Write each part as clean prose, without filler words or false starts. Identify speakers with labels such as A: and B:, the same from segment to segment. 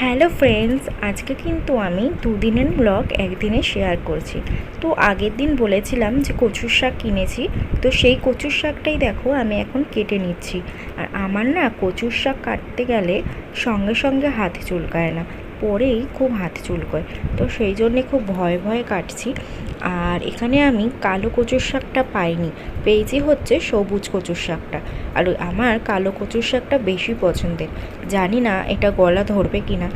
A: Hello friends, আজকে কিন্তু আমি দুদিনের ব্লগ একদিনে শেয়ার করছি। তো আগের দিন বলেছিলাম যে কচুর শাক কিনেছি, তো সেই কচুর শাকটাই দেখো আমি এখন কেটে নিচ্ছি। আর আমার না কচুর শাক কাটতে গেলে সঙ্গে সঙ্গে হাত চুলকায় না, পরেই খুব হাত চুলকোয়, তো সেই জন্যে খুব ভয়ে ভয়ে কাটছি। আর এখানে আমি কালো কচুর শাকটা পাইনি, পেয়েছি হচ্ছে সবুজ কচুর শাকটা। আর আমার কালো কচুর শাকটা বেশি পছন্দের। জানি না এটা গলা ধরবে কি না,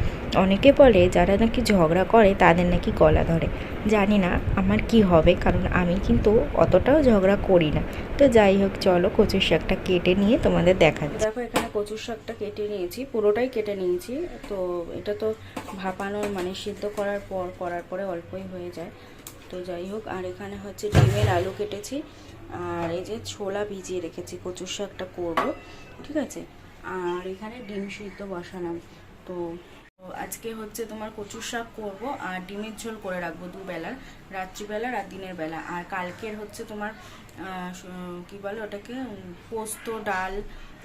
A: অনেকে বলে যারা নাকি ঝগড়া করে তাদের নাকি গলা ধরে। জানি না আমার কি হবে, কারণ আমি কিন্তু অতটাও ঝগড়া করি না। তো যাই হোক, চলো কচুর শাকটা কেটে নিয়ে তোমাদের দেখাচ্ছি। দেখো এখানে কচুর শাকটা কেটে নিয়েছি, পুরোটাই কেটে নিয়েছি। তো এটা তো ভাপানোর মানে সিদ্ধ করার পরে অল্পই হয়ে যায়। তো যাই হোক, আর এখানে হচ্ছে ডিমের আলু কেটেছি, আর এই যে ছোলা ভিজিয়ে রেখেছি, কচুর শাকটা করবো, ঠিক আছে। আর এখানে ডিম সিদ্ধ বসালাম। তো আজকে হচ্ছে তোমার কচুর শাক করবো আর ডিমের ঝোল করে রাখবো দুবেলার, রাত্রিবেলার আর দিনের বেলা। আর কালকের হচ্ছে তোমার কি বলে ওটাকে, পোস্ত ডাল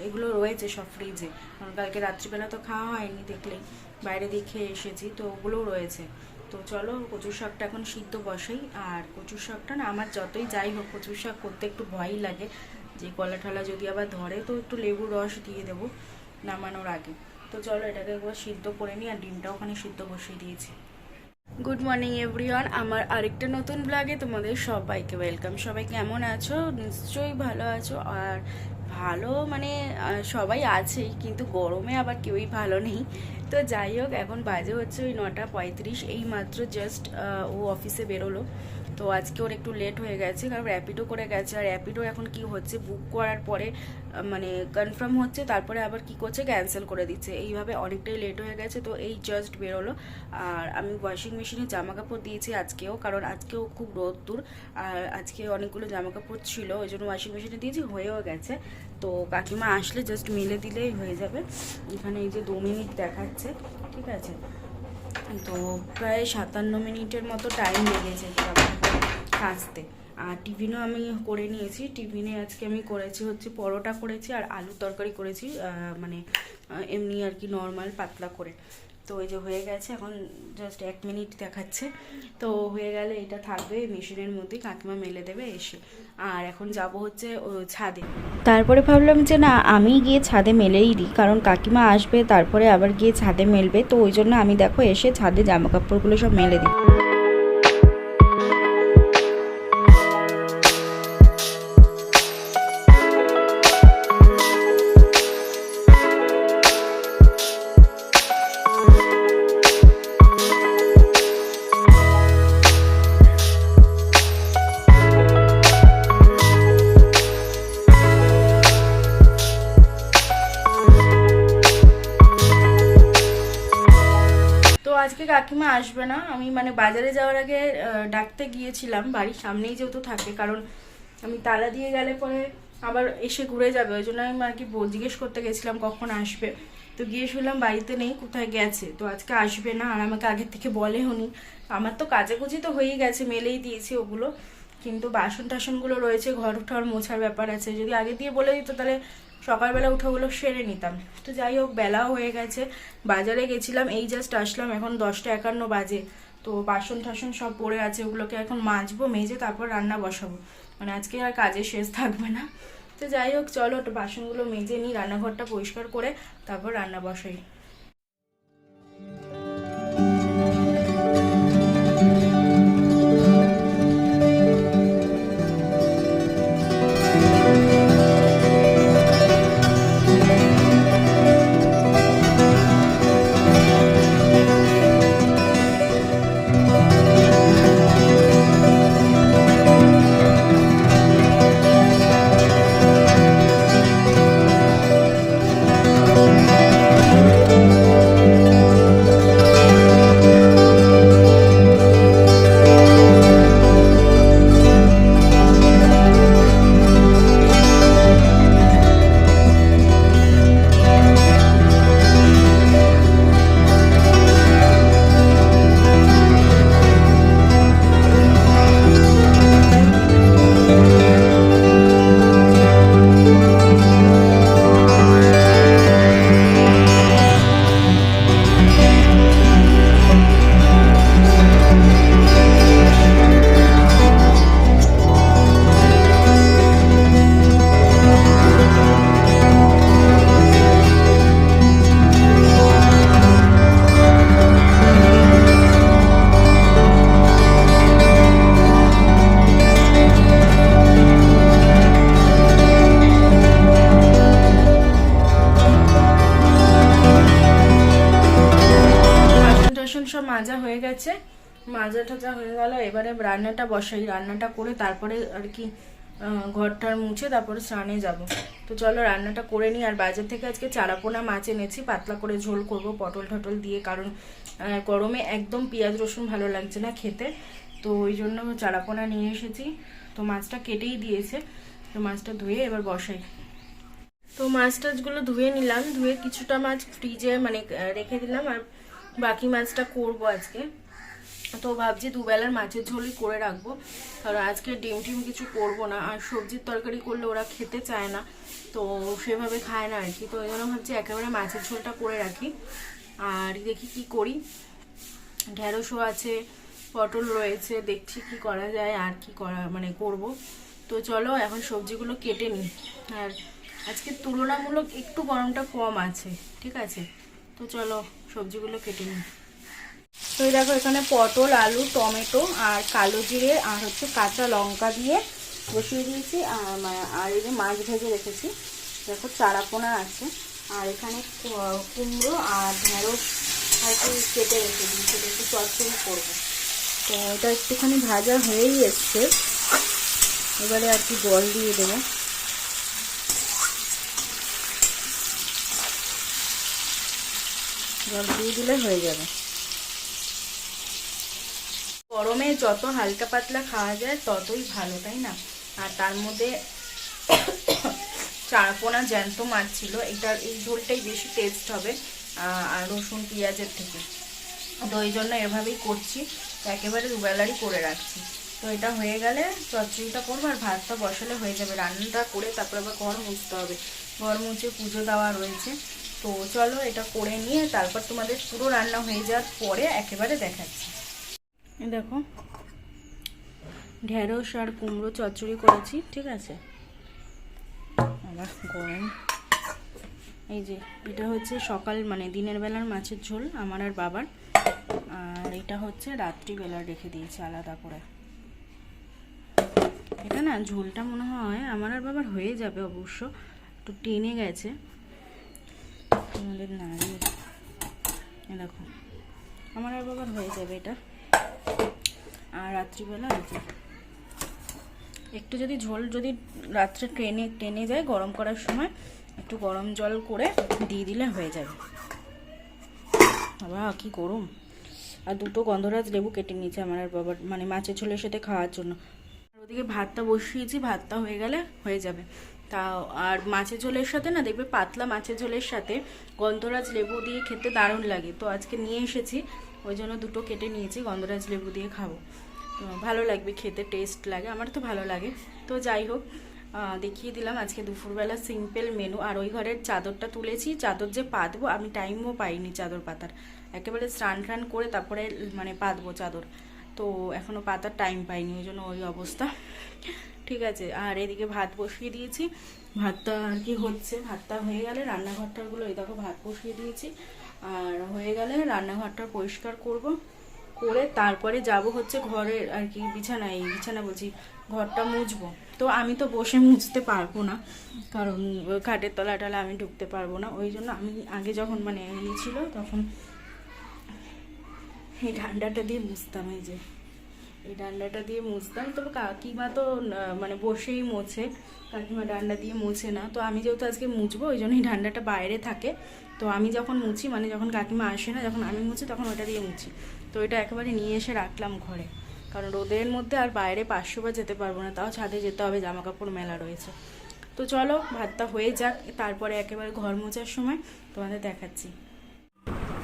A: এগুলো রয়েছে সব ফ্রিজে, কারণ কালকে রাত্রিবেলা তো খাওয়া হয়নি, দেখলেই বাইরে দিয়ে খেয়ে এসেছি, তো ওগুলোও রয়েছে। তো চলো কচুর শাকটা এখন সিদ্ধ বসাই। আর কচুর শাকটা না আমার যতই যাই হোক কচুর শাক করতে একটু ভয়ই লাগে, যে গলা ঠলা যদি আবার ধরে, তো একটু লেবুর রস দিয়ে দেবো নামানোর আগে। তো চলো এটাকে একবার সিদ্ধ করে নিই, আর ডিমটা ওখানে সিদ্ধ বসিয়ে দিয়েছি। গুড মর্নিং এভরিওয়ান, আমার আরেকটা নতুন ব্লগে তোমাদের সবাইকে ওয়েলকাম। সবাই কেমন আছো? নিশ্চয়ই ভালো আছো। আর ভালো মানে সবাই আছেই, কিন্তু গরমে আবার কেউই ভালো নেই। তো যাই হোক, এখন বাজে হচ্ছে ওই 9:35, এই মাত্র জাস্ট ও অফিসে বেরোলো। তো আজকে ওর একটু লেট হয়ে গেছে, কারণ র্যাপিডো করে গেছে। আর র্যাপিডো এখন কি হচ্ছে, বুক করার পরে মানে কনফার্ম হচ্ছে, তারপরে আবার কি করছে, ক্যান্সেল করে দিচ্ছে। এইভাবে অনেকটাই লেট হয়ে গেছে। তো এই জাস্ট বেরোলো। আর আমি ওয়াশিং মেশিনে জামা কাপড় দিয়েছি আজকেও, কারণ আজকেও খুব রোদ্দুর, আর আজকে অনেকগুলো জামা কাপড় ছিল, ওই জন্য ওয়াশিং মেশিনে দিয়েছি, হয়েও গেছে। তো কাকিমা আসলে জাস্ট মেলে দিলেই হয়ে যাবে। এখানে এই যে 2 মিনিট দেখাচ্ছে, ঠিক আছে। তো প্রায় 57 মিনিটের মতো টাইম লেগেছে কাচতে। আর টিফিনও আমি করে নিয়েছি। টিফিনে আজকে আমি করেছি হচ্ছে পরোটা করেছি আর আলুর তরকারি করেছি, মানে এমনি আর কি নর্মাল পাতলা করে। তো ওই যে হয়ে গেছে, এখন জাস্ট 1 মিনিট দেখাচ্ছে। তো হয়ে গেলে এটা থাকবে মেশিনের মধ্যে, কাকিমা মেলে দেবে এসে। আর এখন যাব হচ্ছে ছাদে। তারপরে ভাবলাম যে না, আমি গিয়ে ছাদে মেলেই দিই, কারণ কাকিমা আসবে তারপরে আবার গিয়ে ছাদে মেলবে। তো ওই জন্য আমি দেখো এসে ছাদে জামা কাপড়গুলো সব মেলে দিই। আজকে কাকিমা আসবে না, আমি মানে বাজারে যাওয়ার আগে ডাকতে গিয়েছিলাম, বাড়ির সামনেই যেহেতু থাকে, কারণ আমি তালা দিয়ে গেলে পরে আবার এসে ঘুরে যাবে, ওই জন্য আমি আর কি জিজ্ঞেস করতে গেছিলাম কখন আসবে। তো গিয়ে শুনলাম বাড়িতে নেই, কোথায় গেছে, তো আজকে আসবে না। আর আমাকে আগের থেকে বলেও নি। আমার তো কাচাকুচি তো হয়েই গেছে, মেলেই দিয়েছি ওগুলো, কিন্তু বাসন টাসনগুলো রয়েছে, ঘর ঠর মোছার ব্যাপার আছে। যদি আগে দিয়ে বলে দিত তাহলে সকালবেলা উঠে ওগুলো সেরে নিতাম। তো যাই হোক, বেলাও হয়ে গেছে, বাজারে গেছিলাম, এই জাস্ট আসলাম, এখন 10:51 বাজে। তো বাসন টাসন সব পড়ে আছে, ওগুলোকে এখন মাজবো, মেজে তারপর রান্না বসাবো, মানে আজকে আর কাজে শেষ থাকবে না। তো যাই হোক, চলো বাসনগুলো মেজে নিই, রান্নাঘরটা পরিষ্কার করে তারপর রান্না বসাই।
B: সব মাজা হয়ে গেছে, মাজা টাজা হয়ে গেল। এবারে রান্নাটা বসাই, রান্নাটা করে তারপরে আর কি ঘরটার মুছে তারপরে স্নানে যাব। তো চলো রান্নাটা করে নিই। আর বাজার থেকে আজকে চারাপোনা মাছ এনেছি, পাতলা করে ঝোল করব পটল টটল দিয়ে, কারণ গরমে একদম পেঁয়াজ রসুন ভালো লাগছে না খেতে। তো ওই জন্য চারাপোনা নিয়ে এসেছি। তো মাছটা কেটেই দিয়েছে, তো মাছটা ধুয়ে এবার বসাই। তো মাছ টাছগুলো ধুয়ে নিলাম, ধুয়ে কিছুটা মাছ ফ্রিজে মানে রেখে দিলাম, আর বাকি মাছটা করব আজকে। তো ভাবছি দুবেলার মাছের ঝোলই করে রাখবো, কারণ আজকে ডিম টিম কিছু করবো না। আর সবজির তরকারি করলে ওরা খেতে চায় না, তো সেভাবে খায় না আর কি। তো ওই জন্য ভাবছি একেবারে মাছের ঝোলটা করে রাখি। আর দেখি কি করি, ঢেঁড়সও আছে, পটল রয়েছে, দেখছি কি করা যায় আর কি করা মানে করব। তো চলো এখন সবজিগুলো কেটে নিই। আর আজকে তুলনামূলক একটু গরমটা কম আছে, ঠিক আছে। তো চলো সবজিগুলো কেটে নিই। তো এই দেখো এখানে পটল, আলু, টমেটো আর কালো জিরে আর হচ্ছে কাঁচা লঙ্কা দিয়ে বসিয়ে দিয়েছি। আর এই যে মাছ ভেজে রেখেছি, দেখো চারাপোনা আছে। আর এখানে কুমড়ো আর ঢেঁড়স আর কি কেটে রেখে দিয়েছি, একটু চচ্চড়ি করবো। তো এটা একটুখানি ভাজা হয়েই এসছে, এবারে আর কি জল দিয়ে দেবো। জল দিয়ে দিলে হয়ে যাবে। গরমে যত হালকা পাতলা খাওয়া যায় ততই ভালো, তাই না? আর তার মধ্যে চারাপোনা জ্যান্ত মাছ ছিল, এই ঝোলটাই বেশি টেস্ট হবে আর রসুন পেঁয়াজের থেকে। তো এই জন্য এভাবেই করছি, একেবারে দুবেলারই করে রাখছি। তো এটা হয়ে গেলে চচ্চড়িটা করবো, আর ভাতটা বসালে হয়ে যাবে। রান্নাটা করে তারপর আবার ঘর মুছতে হবে, ঘর মুছে পুজো দেওয়া রয়েছে। তো চলো এটা করে নিয়ে তারপর তোমাদের পুরো রান্না হয়ে যাওয়ার পরে একেবারে দেখাচ্ছি। দেখো ঢেঁড়স আর কুমড়ো চচ্চড়ি করেছি, ঠিক আছে। আবার গরম, এই যে এটা হচ্ছে সকাল মানে দিনের বেলার মাছের ঝোল আমার আর বাবার, আর এটা হচ্ছে রাত্রিবেলা রেখে দিয়েছি আলাদা করে। এটা না ঝোলটা মনে হয় আমার আর বাবার হয়ে যাবে, অবশ্য একটু টেনে গেছে আমাদের নাড়িয়ে। দেখো আমার আর বাবার হয়ে যাবে এটা। আর রাত্রিবেলা আছে একটু যদি ঝোল যদি রাত্রে টেনে যায়, গরম করার সময় একটু গরম জল করে দিয়ে দিলে হয়ে যাবে। বাবা কি গরম! আর দুটো গন্ধরাজ লেবু কেটে নিয়েছে আমার আর বাবার মানে মাছের ঝোলের সাথে খাওয়ার জন্য। আর ওদিকে ভাতটা বসিয়েছি, ভাতটা হয়ে গেলে হয়ে যাবে। তা আর মাছের ঝোলের সাথে না দেখবে পাতলা মাছের ঝোলের সাথে গন্ধরাজ লেবু দিয়ে খেতে দারুণ লাগে। তো আজকে নিয়ে এসেছি, ওই জন্য দুটো কেটে নিয়েছি, গন্ধরাজ লেবু দিয়ে খাবো। ভালো লাগবে খেতে, টেস্ট লাগে, আমার তো ভালো লাগে। তো যাই হোক, দেখিয়ে দিলাম আজকে দুপুরবেলা সিম্পল মেনু। আর ওই ঘরের চাদরটা তুলেছি, চাদর যে পাতবো আমি টাইমও পাইনি চাদর পাতার, একেবারে স্নান টান করে তারপরে মানে পাতবো চাদর, তো এখনও পাতার টাইম পাইনি, ওই জন্য ওই অবস্থা, ঠিক আছে। আর এদিকে ভাত বসিয়ে দিয়েছি, ভাতটা আর কি হচ্ছে, ভাতটা হয়ে গেলে রান্নাঘরটাগুলো এই দেখো ভাত বসিয়ে দিয়েছি। আর হয়ে গেলে রান্নাঘরটা পরিষ্কার করব, করে তারপরে যাব হচ্ছে ঘরের আর কি বিছানা বলছি ঘরটা মুছবো। তো আমি তো বসে মুছতে পারবো না, কারণ খাটের তলাটালে আমি ঢুকতে পারবো না। ওই জন্য আমি আগে যখন মানে ছিল তখন এই ডান্ডাটা দিয়ে মুছতাম, এই ডান্ডাটা দিয়ে মুছতাম। তবে কাকিমা তো মানে বসেই মোছে, কাকিমা ডান্ডা দিয়ে মুছে না। তো আমি যেহেতু আজকে মুছবো ওই জন্য এই ডান্ডাটা বাইরে থাকে। তো আমি যখন মুছি মানে যখন কাকিমা আসে না, যখন আমি মুছি তখন ওটা দিয়ে মুছি। তো এটা একেবারে নিয়ে এসে রাখলাম ঘরে, কারণ রোদের মধ্যে আর বাইরে 500 বার যেতে পারবো না, তাও ছাদে যেতে হবে, জামা কাপড় মেলা রয়েছে। তো চলো ভাতটা হয়ে যাক, তারপরে একেবারে ঘর মোছার সময় তোমাদের দেখাচ্ছি।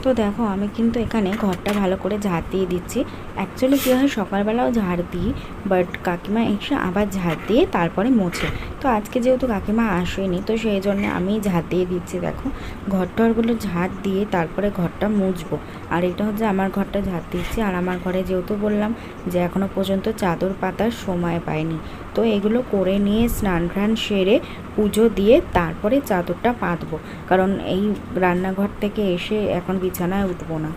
A: তো দেখো আমি কিন্তু এখানে ঘরটা ভালো করে ঝাড় দিয়ে দিচ্ছি। অ্যাকচুয়ালি কী হয়, সকালবেলাও ঝাড় দিই, বাট কাকিমা এসে আবার ঝাড় দিয়ে তারপরে মোছে। তো আজকে যেহেতু কাকিমা আসেনি, তো সেই জন্য আমি ঝাড় দিয়ে দিচ্ছি। দেখো ঘরটরগুলো ঝাড় দিয়ে তারপরে ঘরটা মুছবো। আর এটা হচ্ছে আমার ঘরটা ঝাড় দিচ্ছি। আর আমার ঘরে যেহেতু বললাম যে এখনও পর্যন্ত চাদর পাতার সময় পাইনি, তো এগুলো করে নিয়ে স্নান টান সেরে পুজো দিয়ে তারপরে চাদরটা পাতবো, কারণ এই রান্নাঘর থেকে এসে এখন বিছানায় উঠবো না।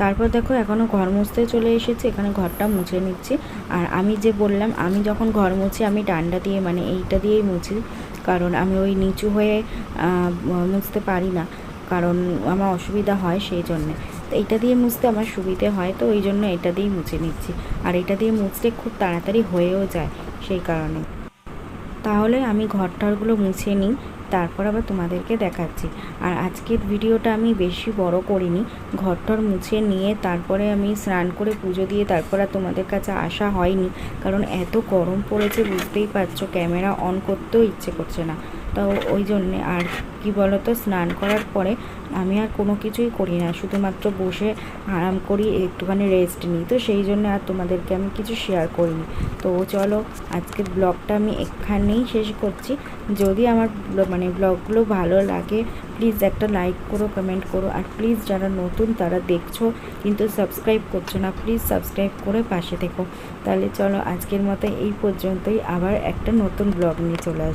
A: তারপর দেখো এখনও ঘর মুছতে চলে এসেছি, এখানে ঘরটা মুছে নিচ্ছি। আর আমি যে বললাম আমি যখন ঘর মুছি আমি ডান্ডা দিয়ে মানে এইটা দিয়েই মুছি, কারণ আমি ওই নিচু হয়ে মুছতে পারি না, কারণ আমার অসুবিধা হয় সেই জন্যে। তো এটা দিয়ে মুছতে আমার সুবিধে হয়, তো ওই জন্য এটা দিয়েই মুছে নিচ্ছি। আর এটা দিয়ে মুছলে খুব তাড়াতাড়ি হয়েও যায়, সেই কারণে। তাহলে আমি ঘরটারগুলো মুছে নিই, তারপর আবার তোমাদেরকে দেখাচ্ছি। আর আজকের ভিডিওটা আমি বেশি বড় করিনি, ঘরটার মুছে নিয়ে তারপরে আমি স্নান করে পুজো দিয়ে তারপর আর তোমাদের কাছে আসা হয়নি, কারণ এত গরম পড়েছে বুঝতেই পারছো, ক্যামেরা অন করতেও ইচ্ছে করছে না। তো ওই জন্যে আর কি বলো তো, স্নান করার পরে আমি আর কোনো কিছুই করি না, শুধুমাত্র বসে আরাম করি, একটুখানি রেস্ট নিই। তো সেই জন্য আর তোমাদেরকে আমি কিছু শেয়ার করিনি। তো চলো আজকের ব্লগটা আমি এখানেই শেষ করছি। যদি আমার ব্লগগুলো ভালো লাগে প্লিজ একটা লাইক করো, কমেন্ট করো। আর প্লিজ যারা নতুন তারা দেখছো কিন্তু সাবস্ক্রাইব করছো না, প্লিজ সাবস্ক্রাইব করে পাশে থেকো। তাহলে চলো আজকের মতো এই পর্যন্তই, আবার একটা নতুন ব্লগ নিয়ে চলে আসবো।